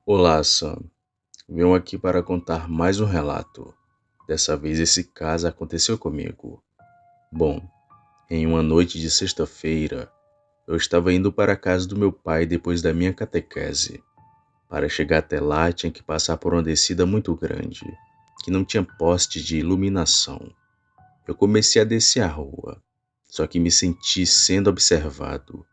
Olá, Sam. Venho aqui para contar mais um relato. Dessa vez esse caso aconteceu comigo. Bom, em uma noite de sexta-feira, eu estava indo para a casa do meu pai depois da minha catequese. Para chegar até lá, tinha que passar por uma descida muito grande, que não tinha poste de iluminação. Eu comecei a descer a rua, só que me senti sendo observado.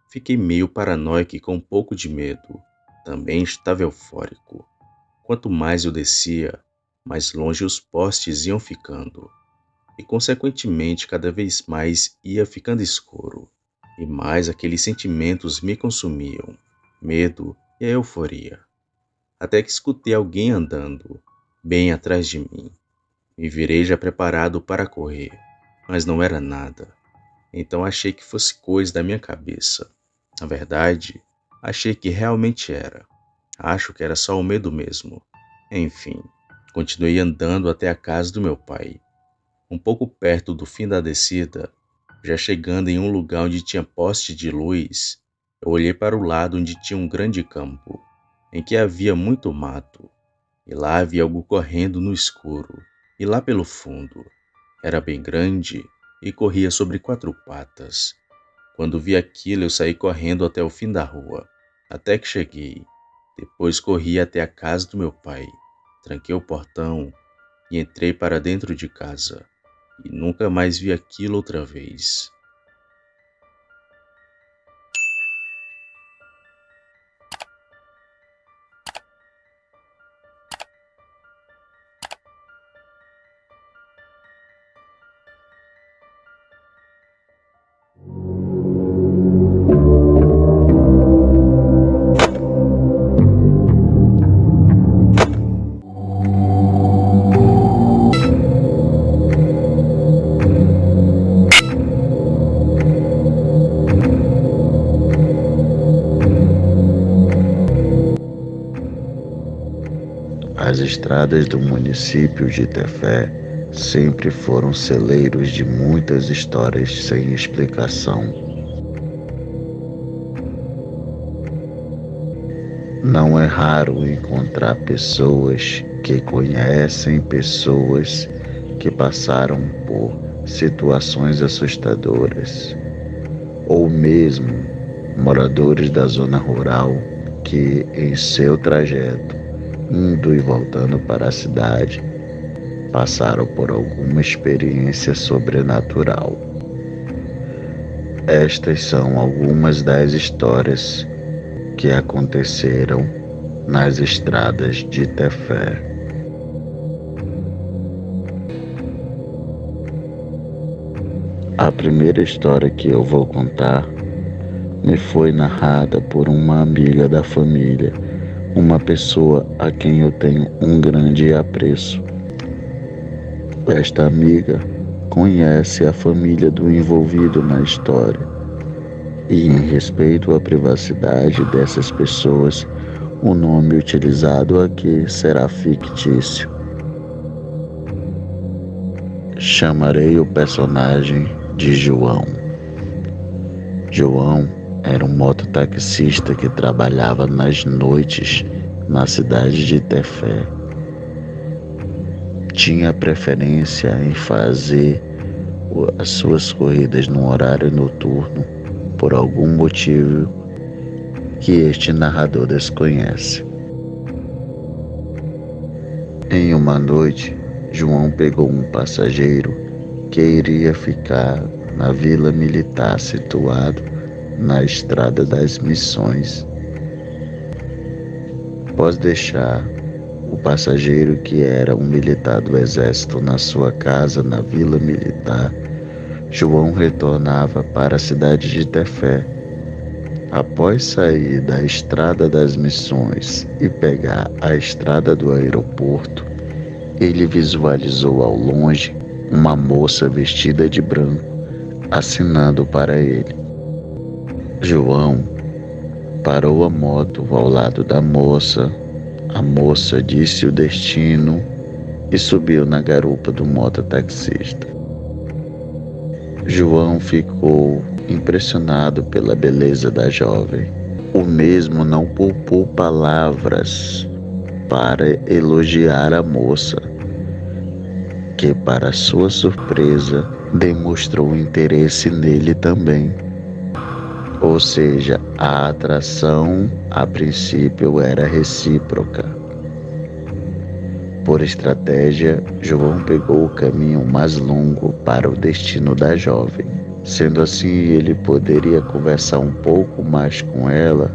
Fiquei meio paranoico e com um pouco de medo. Também estava eufórico. Quanto mais eu descia, mais longe os postes iam ficando, e consequentemente cada vez mais ia ficando escuro, e mais aqueles sentimentos me consumiam, medo e a euforia. Até que escutei alguém andando, bem atrás de mim. Me virei já preparado para correr, mas não era nada. Então achei que fosse coisa da minha cabeça. Na verdade, achei que realmente era. Acho que era só o medo mesmo. Enfim, continuei andando até a casa do meu pai. Um pouco perto do fim da descida, já chegando em um lugar onde tinha poste de luz, eu olhei para o lado onde tinha um grande campo, em que havia muito mato, e lá havia algo correndo no escuro, e lá pelo fundo. Era bem grande e corria sobre quatro patas. Quando vi aquilo, eu saí correndo até o fim da rua, até que cheguei. Depois corri até a casa do meu pai, tranquei o portão e entrei para dentro de casa. E nunca mais vi aquilo outra vez. As estradas do município de Tefé sempre foram celeiros de muitas histórias sem explicação. Não é raro encontrar pessoas que conhecem pessoas que passaram por situações assustadoras, ou mesmo moradores da zona rural que, em seu trajeto, indo e voltando para a cidade, passaram por alguma experiência sobrenatural. Estas são algumas das histórias que aconteceram nas estradas de Tefé. A primeira história que eu vou contar me foi narrada por uma amiga da família, uma pessoa a quem eu tenho um grande apreço. Esta amiga conhece a família do envolvido na história e, em respeito à privacidade dessas pessoas, o nome utilizado aqui será fictício. Chamarei o personagem de João. João era um mototaxista que trabalhava nas noites na cidade de Tefé. Tinha preferência em fazer as suas corridas no horário noturno por algum motivo que este narrador desconhece. Em uma noite, João pegou um passageiro que iria ficar na vila militar situado na Estrada das Missões. Após deixar o passageiro, que era um militar do exército, na sua casa na vila militar, João retornava para a cidade de Tefé. Após sair da Estrada das Missões e pegar a estrada do aeroporto, ele visualizou ao longe uma moça vestida de branco acenando para ele. João parou a moto ao lado da moça. A moça disse o destino e subiu na garupa do mototaxista. João ficou impressionado pela beleza da jovem O mesmo não poupou palavras para elogiar a moça, que, para sua surpresa, demonstrou interesse nele também. Ou seja, a atração a princípio era recíproca. Por estratégia, João pegou o caminho mais longo para o destino da jovem. Sendo assim, ele poderia conversar um pouco mais com ela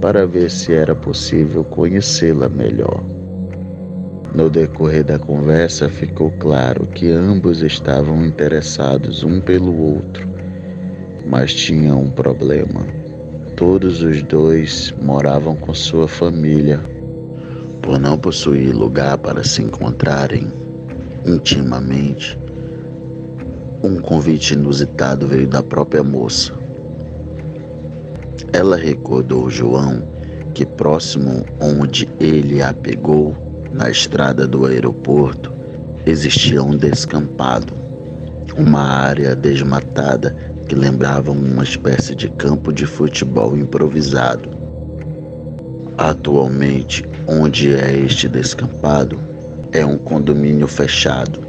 para ver se era possível conhecê-la melhor. No decorrer da conversa, ficou claro que ambos estavam interessados um pelo outro, mas tinham um problema. Todos os dois moravam com sua família. Por não possuir lugar para se encontrarem intimamente, um convite inusitado veio da própria moça. Ela recordou João que próximo onde ele a pegou, na estrada do aeroporto, existia um descampado, uma área desmatada que lembrava uma espécie de campo de futebol improvisado. Atualmente, onde é este descampado, é um condomínio fechado,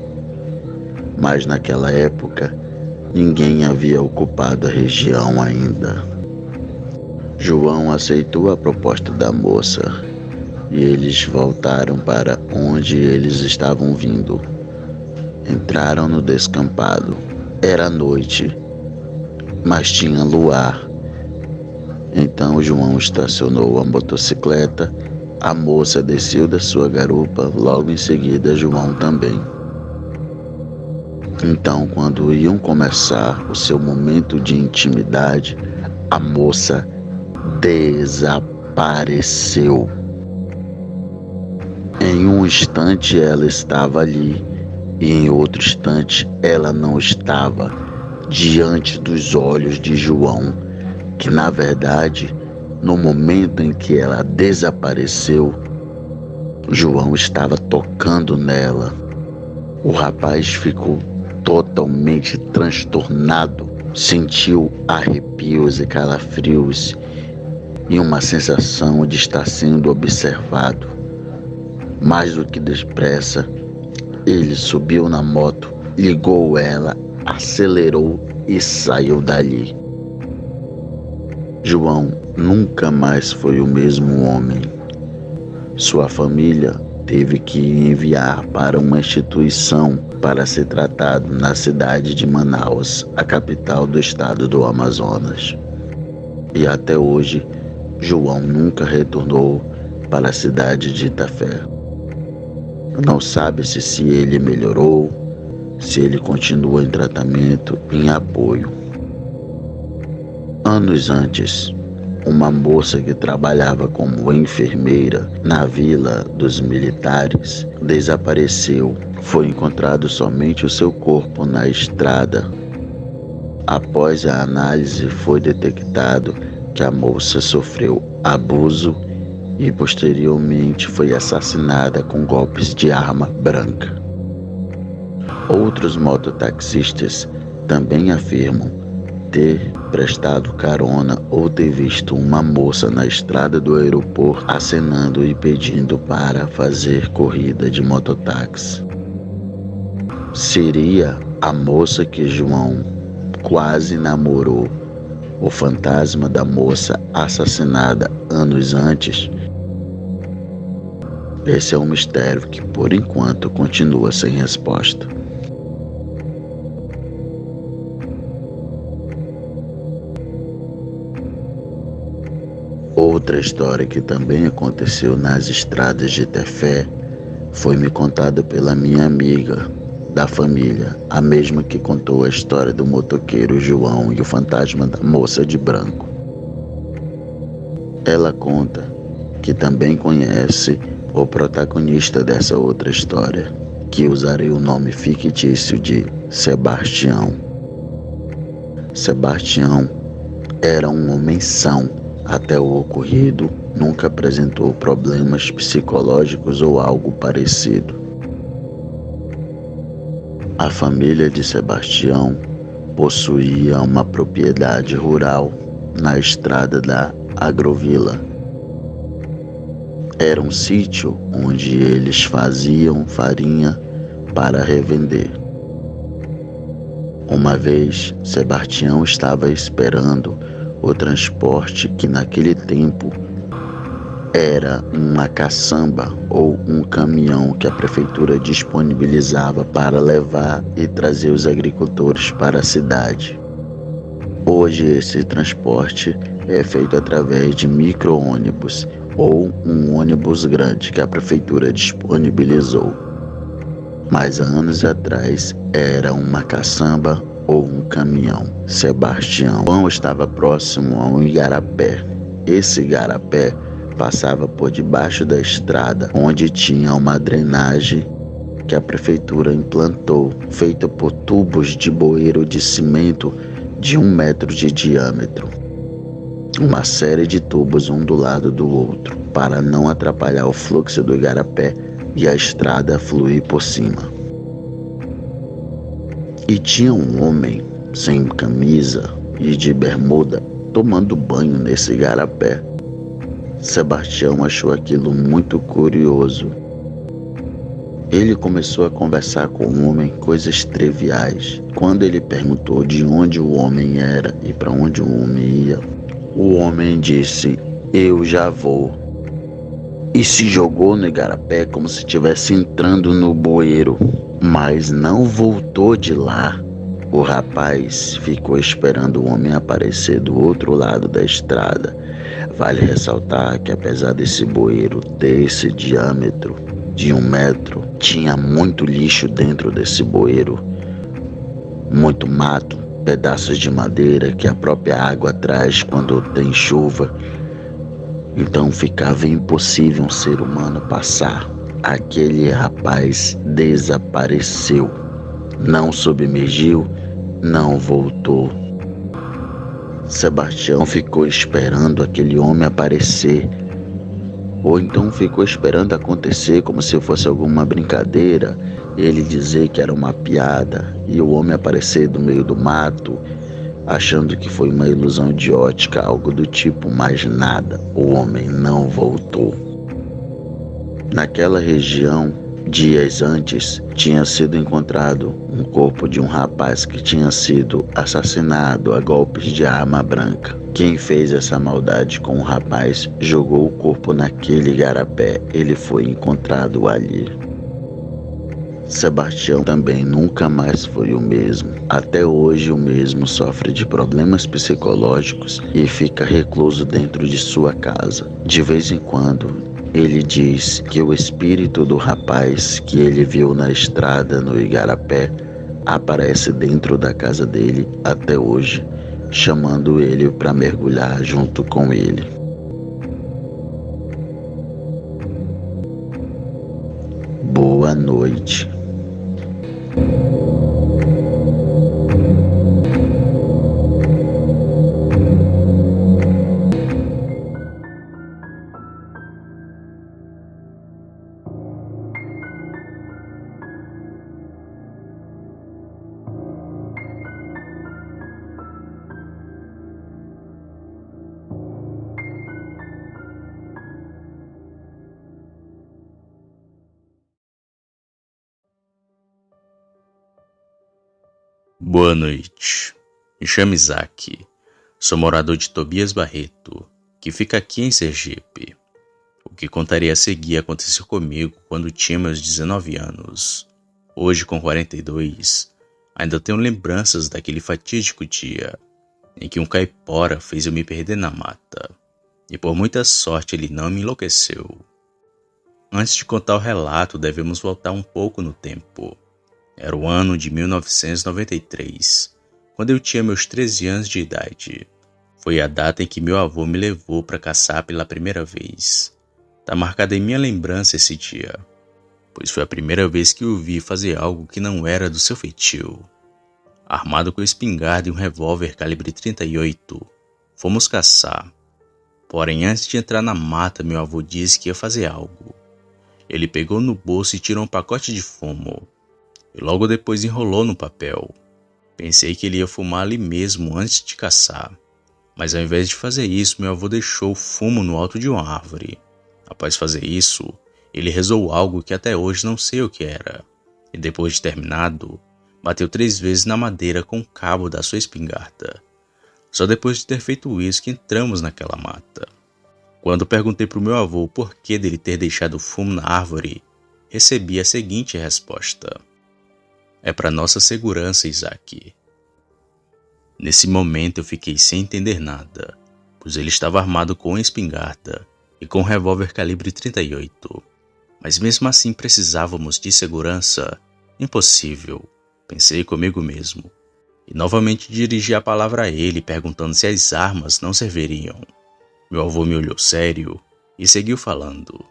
mas naquela época ninguém havia ocupado a região ainda. João aceitou a proposta da moça e eles voltaram para onde eles estavam vindo. Entraram no descampado. Era noite, mas tinha luar. Então João estacionou a motocicleta, a moça desceu da sua garupa, logo em seguida João também. Então, quando iam começar o seu momento de intimidade, a moça desapareceu. Em um instante ela estava ali, e em outro instante ela não estava, diante dos olhos de João, que na verdade, no momento em que ela desapareceu, João estava tocando nela. O rapaz ficou totalmente transtornado, sentiu arrepios e calafrios e uma sensação de estar sendo observado. Mais do que depressa, ele subiu na moto, ligou ela, acelerou e saiu dali. João nunca mais foi o mesmo homem. Sua família teve que enviar para uma instituição para ser tratado na cidade de Manaus, a capital do estado do Amazonas. E até hoje, João nunca retornou para a cidade de Itafé. Não sabe-se se ele melhorou, se ele continua em tratamento, em apoio. Anos antes, uma moça que trabalhava como enfermeira na Vila dos Militares desapareceu. Foi encontrado somente o seu corpo na estrada. Após a análise, foi detectado que a moça sofreu abuso e posteriormente foi assassinada com golpes de arma branca. Outros mototaxistas também afirmam ter prestado carona ou ter visto uma moça na estrada do aeroporto acenando e pedindo para fazer corrida de mototáxi. Seria a moça que João quase namorou o fantasma da moça assassinada anos antes? Esse é um mistério que, por enquanto, continua sem resposta. Outra história que também aconteceu nas estradas de Tefé foi me contada pela minha amiga da família, a mesma que contou a história do motoqueiro João e o fantasma da moça de branco. Ela conta que também conhece o protagonista dessa outra história, que usarei o nome fictício de Sebastião. Sebastião era um homem são. Até o ocorrido, nunca apresentou problemas psicológicos ou algo parecido. A família de Sebastião possuía uma propriedade rural na estrada da Agrovila. Era um sítio onde eles faziam farinha para revender. Uma vez, Sebastião estava esperando o transporte que naquele tempo era uma caçamba ou um caminhão que a prefeitura disponibilizava para levar e trazer os agricultores para a cidade. Hoje esse transporte é feito através de micro-ônibus ou um ônibus grande que a prefeitura disponibilizou. Mas há anos atrás era uma caçamba ou um caminhão. Sebastião estava próximo a um igarapé. Esse igarapé passava por debaixo da estrada, onde tinha uma drenagem que a prefeitura implantou, feita por tubos de bueiro de cimento de 1 metro de diâmetro. Uma série de tubos um do lado do outro, para não atrapalhar o fluxo do igarapé e a estrada fluir por cima. E tinha um homem sem camisa e de bermuda tomando banho nesse igarapé. Sebastião achou aquilo muito curioso. Ele começou a conversar com o homem coisas triviais. Quando ele perguntou de onde o homem era e para onde o homem ia, o homem disse: "Eu já vou." E se jogou no igarapé como se estivesse entrando no bueiro, mas não voltou de lá. O rapaz ficou esperando o homem aparecer do outro lado da estrada. Vale ressaltar que apesar desse bueiro ter esse diâmetro de 1 metro, tinha muito lixo dentro desse bueiro, muito mato, pedaços de madeira que a própria água traz quando tem chuva. Então ficava impossível um ser humano passar. Aquele rapaz desapareceu, não submergiu, não voltou. Sebastião ficou esperando aquele homem aparecer, ou então ficou esperando acontecer como se fosse alguma brincadeira, ele dizer que era uma piada e o homem aparecer do meio do mato, achando que foi uma ilusão de ótica, algo do tipo, mas nada, o homem não voltou. Naquela região, dias antes, tinha sido encontrado um corpo de um rapaz que tinha sido assassinado a golpes de arma branca. Quem fez essa maldade com o rapaz jogou o corpo naquele igarapé. Ele foi encontrado ali. Sebastião também nunca mais foi o mesmo. Até hoje o mesmo sofre de problemas psicológicos e fica recluso dentro de sua casa. De vez em quando, ele diz que o espírito do rapaz que ele viu na estrada no igarapé aparece dentro da casa dele até hoje, chamando ele para mergulhar junto com ele. Boa noite. Boa noite. Me chamo Isaac. Sou morador de Tobias Barreto, que fica aqui em Sergipe. O que contarei a seguir aconteceu comigo quando tinha meus 19 anos. Hoje, com 42, ainda tenho lembranças daquele fatídico dia em que um caipora fez eu me perder na mata. E por muita sorte ele não me enlouqueceu. Antes de contar o relato, devemos voltar um pouco no tempo. Era o ano de 1993, quando eu tinha meus 13 anos de idade. Foi a data em que meu avô me levou para caçar pela primeira vez. Tá marcado em minha lembrança esse dia, pois foi a primeira vez que o vi fazer algo que não era do seu feitio. Armado com espingarda e um revólver calibre 38, fomos caçar. Porém, antes de entrar na mata, meu avô disse que ia fazer algo. Ele pegou no bolso e tirou um pacote de fumo. E logo depois enrolou no papel. Pensei que ele ia fumar ali mesmo antes de caçar. Mas ao invés de fazer isso, meu avô deixou o fumo no alto de uma árvore. Após fazer isso, ele rezou algo que até hoje não sei o que era. E depois de terminado, bateu 3 vezes na madeira com o cabo da sua espingarda. Só depois de ter feito isso que entramos naquela mata. Quando perguntei para o meu avô o porquê dele ter deixado o fumo na árvore, recebi a seguinte resposta: é para nossa segurança, Isaac. Nesse momento eu fiquei sem entender nada, pois ele estava armado com uma espingarda e com um revólver calibre 38. Mas mesmo assim precisávamos de segurança? Impossível, pensei comigo mesmo. E novamente dirigi a palavra a ele, perguntando se as armas não serviriam. Meu avô me olhou sério e seguiu falando.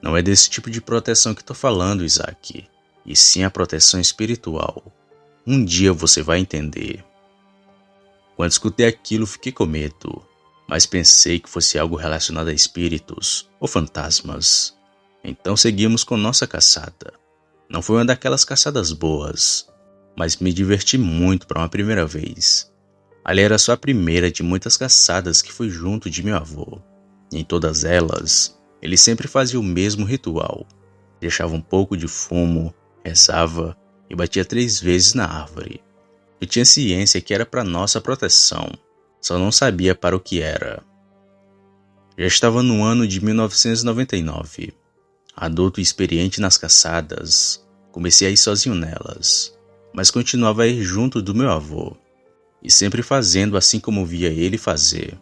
Não é desse tipo de proteção que estou falando, Isaac, e sim a proteção espiritual. Um dia você vai entender. Quando escutei aquilo, fiquei com medo, mas pensei que fosse algo relacionado a espíritos ou fantasmas. Então seguimos com nossa caçada. Não foi uma daquelas caçadas boas, mas me diverti muito para uma primeira vez. Ali era só a primeira de muitas caçadas que fui junto de meu avô. E em todas elas, ele sempre fazia o mesmo ritual. Deixava um pouco de fumo, rezava e batia 3 vezes na árvore. Eu tinha ciência que era para nossa proteção, só não sabia para o que era. Já estava no ano de 1999. Adulto e experiente nas caçadas, comecei a ir sozinho nelas, mas continuava a ir junto do meu avô, e sempre fazendo assim como via ele fazer,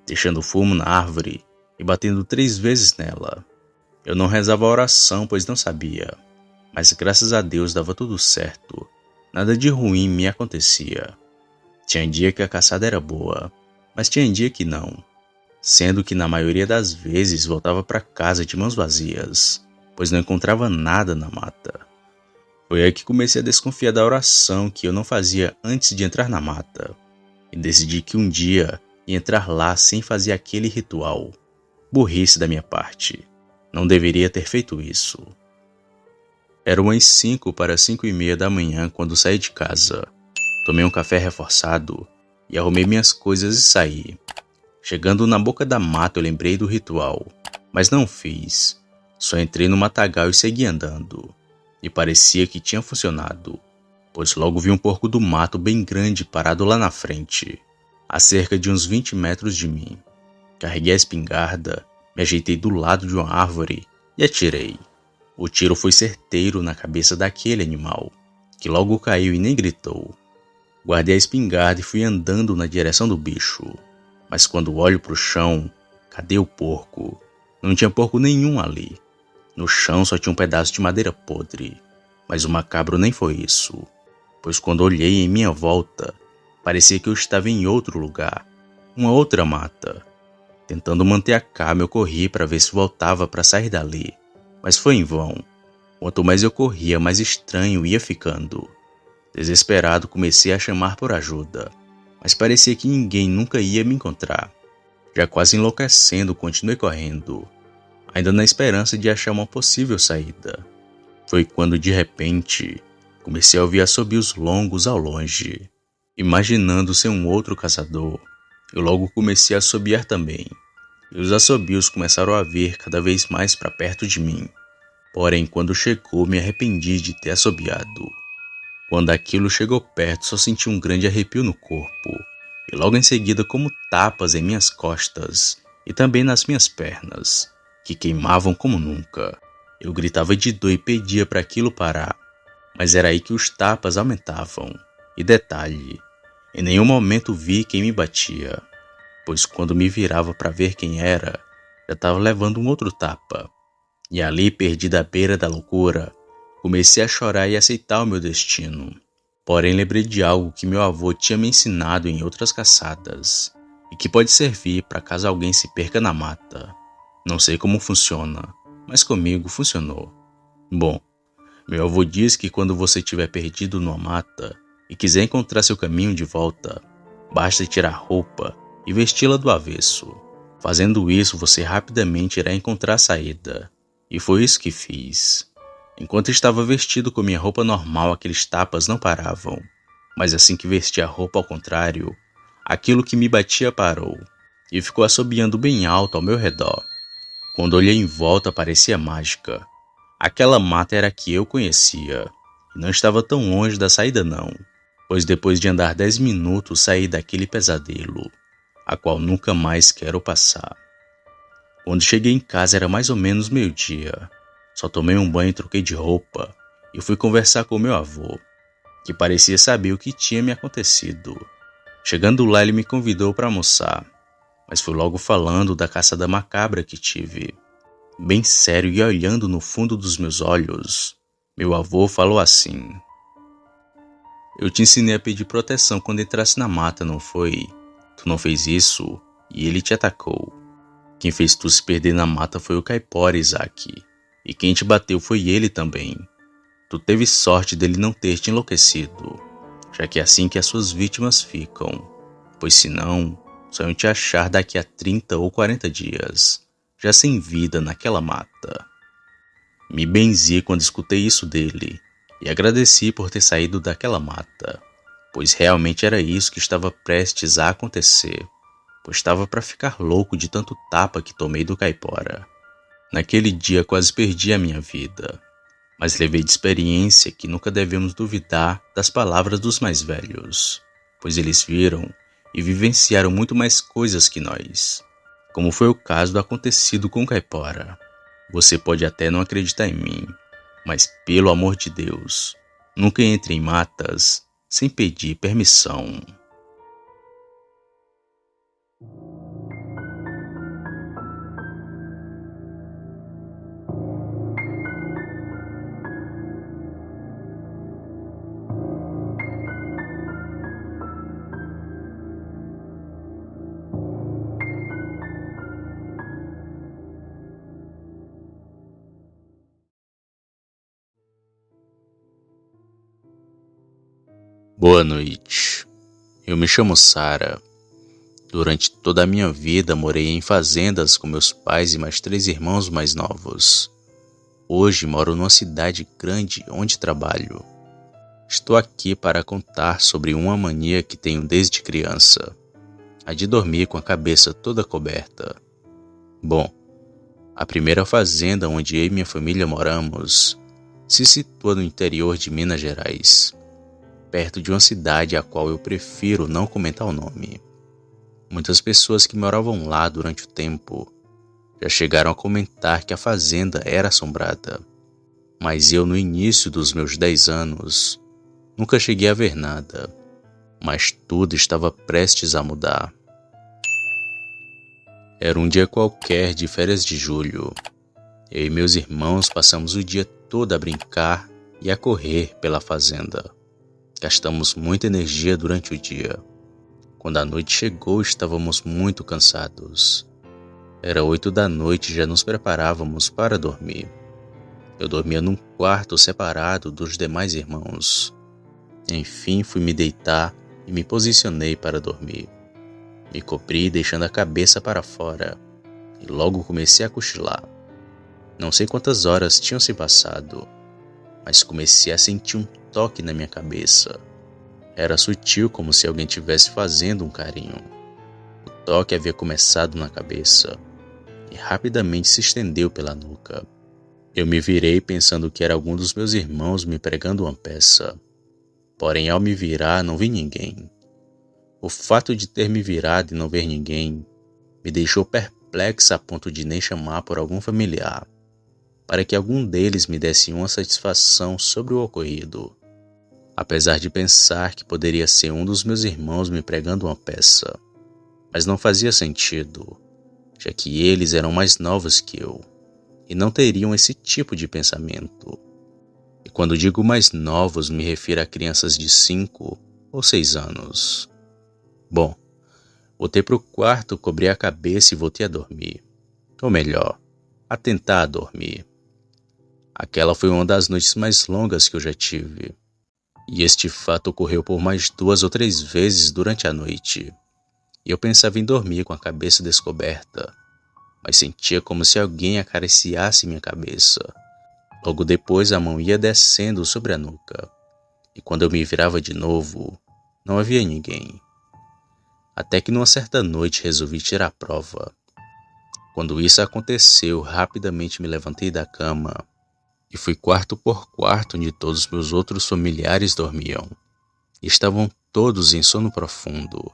deixando fumo na árvore e batendo 3 vezes nela. Eu não rezava a oração, pois não sabia, mas graças a Deus dava tudo certo, nada de ruim me acontecia. Tinha dia que a caçada era boa, mas tinha dia que não, sendo que na maioria das vezes voltava para casa de mãos vazias, pois não encontrava nada na mata. Foi aí que comecei a desconfiar da oração que eu não fazia antes de entrar na mata, e decidi que um dia ia entrar lá sem fazer aquele ritual. Burrice da minha parte, não deveria ter feito isso. Eram umas 5 para 5:30 da manhã quando saí de casa. Tomei um café reforçado e arrumei minhas coisas e saí. Chegando na boca da mata eu lembrei do ritual, mas não fiz. Só entrei no matagal e segui andando. E parecia que tinha funcionado, pois logo vi um porco do mato bem grande parado lá na frente, a cerca de uns 20 metros de mim. Carreguei a espingarda, me ajeitei do lado de uma árvore e atirei. O tiro foi certeiro na cabeça daquele animal, que logo caiu e nem gritou. Guardei a espingarda e fui andando na direção do bicho. Mas quando olho para o chão, cadê o porco? Não tinha porco nenhum ali. No chão só tinha um pedaço de madeira podre. Mas o macabro nem foi isso, pois quando olhei em minha volta, parecia que eu estava em outro lugar, uma outra mata. Tentando manter a calma, eu corri para ver se voltava para sair dali, mas foi em vão. Quanto mais eu corria, mais estranho ia ficando. Desesperado, comecei a chamar por ajuda, mas parecia que ninguém nunca ia me encontrar. Já quase enlouquecendo, continuei correndo, ainda na esperança de achar uma possível saída. Foi quando, de repente, comecei a ouvir assobios longos ao longe. Imaginando ser um outro caçador, eu logo comecei a assobiar também, e os assobios começaram a vir cada vez mais para perto de mim. Porém, quando chegou, me arrependi de ter assobiado. Quando aquilo chegou perto, só senti um grande arrepio no corpo, e logo em seguida como tapas em minhas costas e também nas minhas pernas, que queimavam como nunca. Eu gritava de dor e pedia para aquilo parar, mas era aí que os tapas aumentavam. E detalhe, em nenhum momento vi quem me batia, pois quando me virava para ver quem era, já estava levando um outro tapa. E ali, perdido à beira da loucura, comecei a chorar e aceitar o meu destino. Porém, lembrei de algo que meu avô tinha me ensinado em outras caçadas, e que pode servir para caso alguém se perca na mata. Não sei como funciona, mas comigo funcionou. Bom, meu avô diz que quando você estiver perdido numa mata e quiser encontrar seu caminho de volta, basta tirar a roupa e vesti-la do avesso. Fazendo isso, você rapidamente irá encontrar a saída. E foi isso que fiz. Enquanto estava vestido com minha roupa normal, aqueles tapas não paravam. Mas assim que vesti a roupa ao contrário, Aquilo que me batia parou e ficou assobiando bem alto ao meu redor. Quando olhei em volta, parecia mágica. Aquela mata era a que eu conhecia e não estava tão longe da saída não, pois depois de andar 10 minutos saí daquele pesadelo, a qual nunca mais quero passar. Quando cheguei em casa era mais ou menos meio-dia. Só tomei um banho e troquei de roupa e fui conversar com meu avô, que parecia saber o que tinha me acontecido. Chegando lá, ele me convidou para almoçar, mas foi logo falando da caçada macabra que tive. Bem sério e olhando no fundo dos meus olhos, meu avô falou assim: "Eu te ensinei a pedir proteção quando entrasse na mata, não foi? Tu não fez isso e ele te atacou. Quem fez tu se perder na mata foi o caipora, Isaac. E quem te bateu foi ele também. Tu teve sorte dele não ter te enlouquecido, já que é assim que as suas vítimas ficam. Pois senão, só iam te achar daqui a 30 ou 40 dias, já sem vida naquela mata." Me benzi quando escutei isso dele e agradeci por ter saído daquela mata, pois realmente era isso que estava prestes a acontecer, pois estava para ficar louco de tanto tapa que tomei do caipora. Naquele dia quase perdi a minha vida, mas levei de experiência que nunca devemos duvidar das palavras dos mais velhos, pois eles viram e vivenciaram muito mais coisas que nós, como foi o caso do acontecido com o caipora. Você pode até não acreditar em mim, mas pelo amor de Deus, nunca entre em matas sem pedir permissão. Boa noite. Eu me chamo Sara. Durante toda a minha vida morei em fazendas com meus pais e mais 3 irmãos mais novos. Hoje moro numa cidade grande onde trabalho. Estou aqui para contar sobre uma mania que tenho desde criança, a de dormir com a cabeça toda coberta. Bom, a primeira fazenda onde eu e minha família moramos se situa no interior de Minas Gerais, perto de uma cidade a qual eu prefiro não comentar o nome. Muitas pessoas que moravam lá durante o tempo já chegaram a comentar que a fazenda era assombrada, mas eu no início dos meus 10 anos nunca cheguei a ver nada, mas tudo estava prestes a mudar. Era um dia qualquer de férias de julho. Eu e meus irmãos passamos o dia todo a brincar e a correr pela fazenda. Gastamos muita energia durante o dia. Quando a noite chegou, estávamos muito cansados. Era 8 da noite e já nos preparávamos para dormir. Eu dormia num quarto separado dos demais irmãos. Enfim, fui me deitar e me posicionei para dormir. Me cobri deixando a cabeça para fora e logo comecei a cochilar. Não sei quantas horas tinham se passado, mas comecei a sentir um toque na minha cabeça. Era sutil, como se alguém estivesse fazendo um carinho. O toque havia começado na cabeça e rapidamente se estendeu pela nuca. Eu me virei pensando que era algum dos meus irmãos me pregando uma peça. Porém, ao me virar, não vi ninguém. O fato de ter me virado e não ver ninguém me deixou perplexa a ponto de nem chamar por algum familiar, para que algum deles me desse uma satisfação sobre o ocorrido. Apesar de pensar que poderia ser um dos meus irmãos me pregando uma peça, mas não fazia sentido, já que eles eram mais novos que eu e não teriam esse tipo de pensamento. E quando digo mais novos, me refiro a crianças de 5 ou 6 anos. Bom, voltei para o quarto, cobri a cabeça e voltei a dormir. Ou melhor, a tentar dormir. Aquela foi uma das noites mais longas que eu já tive. E este fato ocorreu por mais 2 ou 3 vezes durante a noite. E eu pensava em dormir com a cabeça descoberta, mas sentia como se alguém acariciasse minha cabeça. Logo depois a mão ia descendo sobre a nuca, e quando eu me virava de novo, não havia ninguém. Até que numa certa noite resolvi tirar a prova. Quando isso aconteceu, rapidamente me levantei da cama e fui quarto por quarto onde todos os meus outros familiares dormiam. Estavam todos em sono profundo.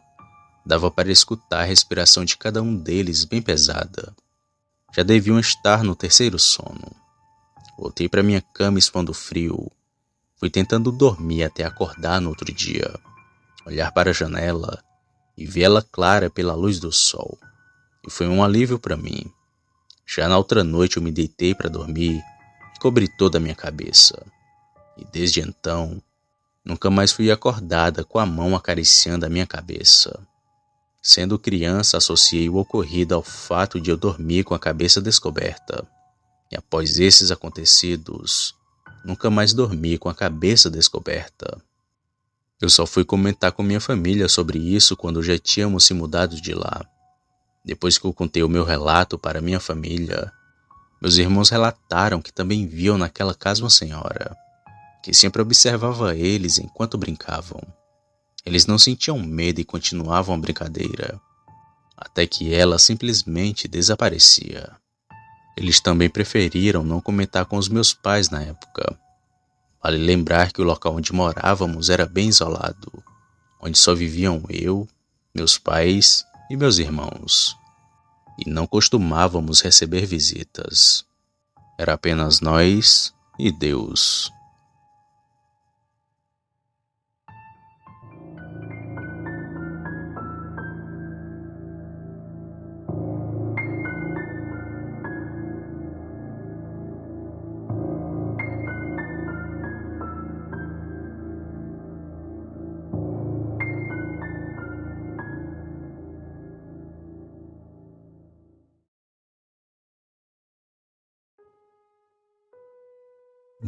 Dava para escutar a respiração de cada um deles bem pesada. Já deviam estar no terceiro sono. Voltei para minha cama expondo frio. Fui tentando dormir até acordar no outro dia, olhar para a janela e vê-la clara pela luz do sol. E foi um alívio para mim. Já na outra noite eu me deitei para dormir e cobri toda a minha cabeça. E desde então, nunca mais fui acordada com a mão acariciando a minha cabeça. Sendo criança, associei o ocorrido ao fato de eu dormir com a cabeça descoberta. E após esses acontecidos, nunca mais dormi com a cabeça descoberta. Eu só fui comentar com minha família sobre isso quando já tínhamos se mudado de lá. Depois que eu contei o meu relato para minha família, meus irmãos relataram que também viam naquela casa uma senhora, que sempre observava eles enquanto brincavam. Eles não sentiam medo e continuavam a brincadeira, até que ela simplesmente desaparecia. Eles também preferiram não comentar com os meus pais na época. Vale lembrar que o local onde morávamos era bem isolado, onde só viviam eu, meus pais e meus irmãos. E não costumávamos receber visitas. Era apenas nós e Deus.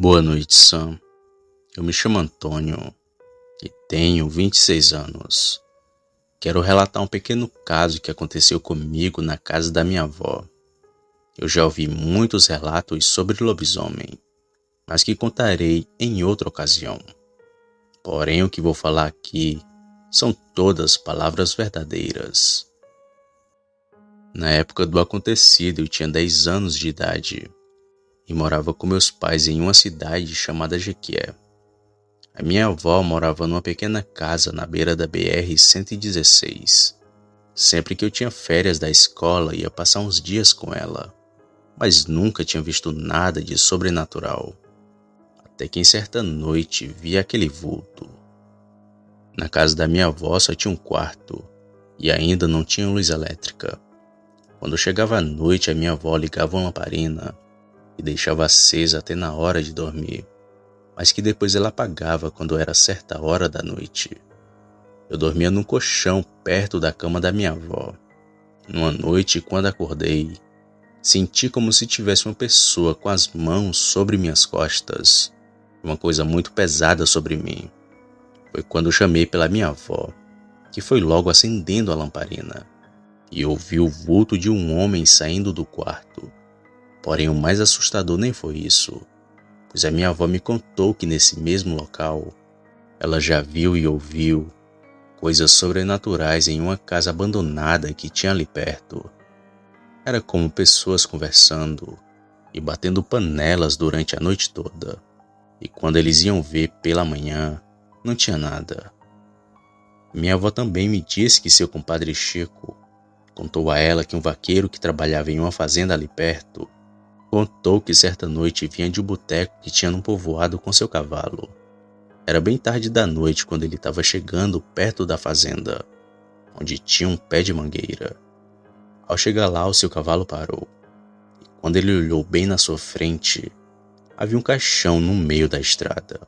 Boa noite, Sam. Eu me chamo Antônio e tenho 26 anos. Quero relatar um pequeno caso que aconteceu comigo na casa da minha avó. Eu já ouvi muitos relatos sobre lobisomem, mas que contarei em outra ocasião. Porém, o que vou falar aqui são todas palavras verdadeiras. Na época do acontecido, eu tinha 10 anos de idade e morava com meus pais em uma cidade chamada Jequié. A minha avó morava numa pequena casa na beira da BR-116. Sempre que eu tinha férias da escola, ia passar uns dias com ela, mas nunca tinha visto nada de sobrenatural. Até que em certa noite vi aquele vulto. Na casa da minha avó só tinha um quarto e ainda não tinha luz elétrica. Quando chegava a noite, a minha avó ligava uma lamparina e deixava acesa até na hora de dormir, mas que depois ela apagava quando era certa hora da noite. Eu dormia num colchão perto da cama da minha avó. Numa noite, quando acordei, senti como se tivesse uma pessoa com as mãos sobre minhas costas, uma coisa muito pesada sobre mim. Foi quando eu chamei pela minha avó, que foi logo acendendo a lamparina, e ouvi o vulto de um homem saindo do quarto. Porém, o mais assustador nem foi isso, pois a minha avó me contou que nesse mesmo local, ela já viu e ouviu coisas sobrenaturais em uma casa abandonada que tinha ali perto. Era como pessoas conversando e batendo panelas durante a noite toda. E quando eles iam ver pela manhã, não tinha nada. Minha avó também me disse que seu compadre Chico contou a ela que um vaqueiro que trabalhava em uma fazenda ali perto contou que certa noite vinha de um boteco que tinha num povoado com seu cavalo. Era bem tarde da noite quando ele estava chegando perto da fazenda, onde tinha um pé de mangueira. Ao chegar lá, o seu cavalo parou. E quando ele olhou bem na sua frente, havia um caixão no meio da estrada.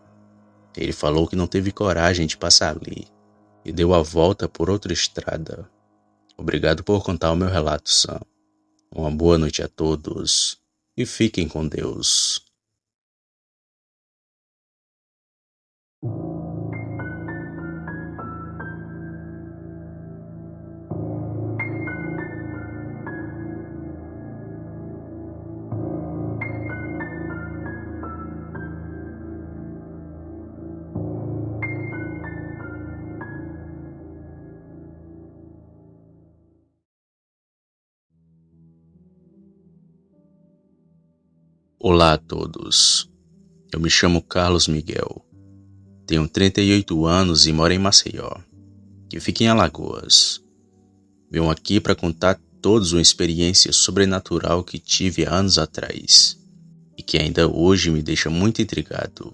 Ele falou que não teve coragem de passar ali e deu a volta por outra estrada. Obrigado por contar o meu relato, Sam. Uma boa noite a todos e fiquem com Deus. Olá a todos, eu me chamo Carlos Miguel, tenho 38 anos e moro em Maceió, que fica em Alagoas. Venho aqui para contar todos uma experiência sobrenatural que tive há anos atrás e que ainda hoje me deixa muito intrigado.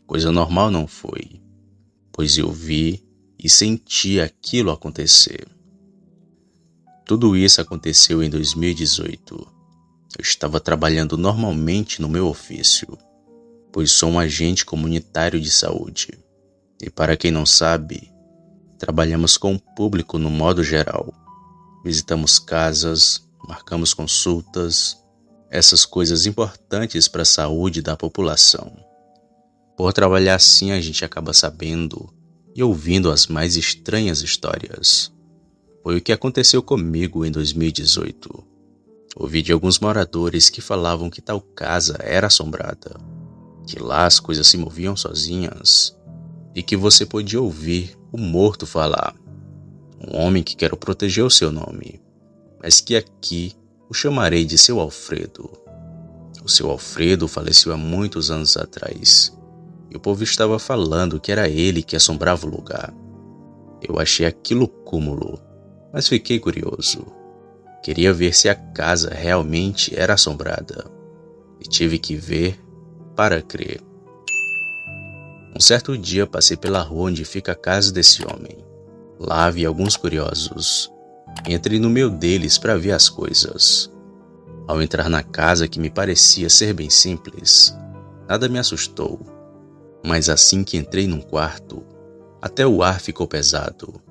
Coisa normal não foi, pois eu vi e senti aquilo acontecer. Tudo isso aconteceu em 2018. Eu estava trabalhando normalmente no meu ofício, pois sou um agente comunitário de saúde. E para quem não sabe, trabalhamos com o público no modo geral. Visitamos casas, marcamos consultas, essas coisas importantes para a saúde da população. Por trabalhar assim, a gente acaba sabendo e ouvindo as mais estranhas histórias. Foi o que aconteceu comigo em 2018. Ouvi de alguns moradores que falavam que tal casa era assombrada, que lá as coisas se moviam sozinhas e que você podia ouvir o morto falar. Um homem que quero proteger o seu nome, mas que aqui o chamarei de seu Alfredo. O seu Alfredo faleceu há muitos anos atrás e o povo estava falando que era ele que assombrava o lugar. Eu achei aquilo cúmulo, mas fiquei curioso. Queria ver se a casa realmente era assombrada e tive que ver para crer. Um certo dia passei pela rua onde fica a casa desse homem. Lá vi alguns curiosos. Entrei no meio deles para ver as coisas. Ao entrar na casa, que me parecia ser bem simples, nada me assustou. Mas assim que entrei num quarto, até o ar ficou pesado.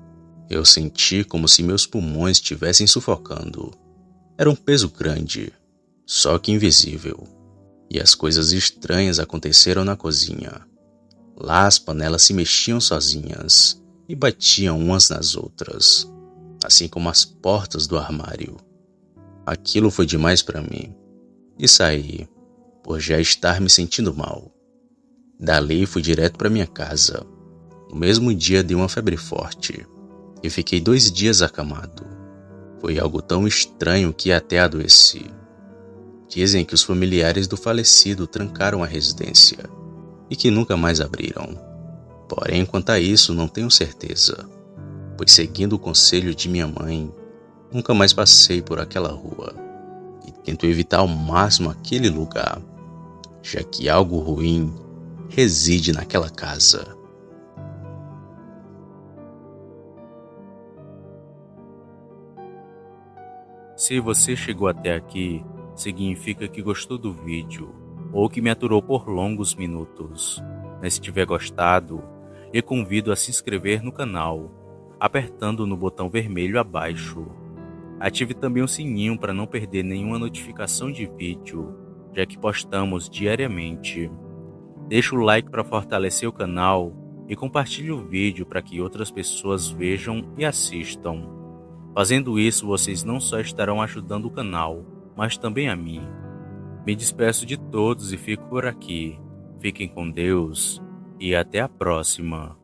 Eu senti como se meus pulmões estivessem sufocando. Era um peso grande, só que invisível. E as coisas estranhas aconteceram na cozinha. Lá as panelas se mexiam sozinhas e batiam umas nas outras, assim como as portas do armário. Aquilo foi demais para mim e saí, por já estar me sentindo mal. Dali fui direto para minha casa. No mesmo dia dei uma febre forte e fiquei 2 dias acamado. Foi algo tão estranho que até adoeci. Dizem que os familiares do falecido trancaram a residência e que nunca mais abriram. Porém, quanto a isso, não tenho certeza, pois seguindo o conselho de minha mãe, nunca mais passei por aquela rua e tento evitar ao máximo aquele lugar, já que algo ruim reside naquela casa. Se você chegou até aqui, significa que gostou do vídeo ou que me aturou por longos minutos. Mas se tiver gostado, eu convido a se inscrever no canal, apertando no botão vermelho abaixo. Ative também o sininho para não perder nenhuma notificação de vídeo, já que postamos diariamente. Deixe o like para fortalecer o canal e compartilhe o vídeo para que outras pessoas vejam e assistam. Fazendo isso, vocês não só estarão ajudando o canal, mas também a mim. Me despeço de todos e fico por aqui. Fiquem com Deus e até a próxima.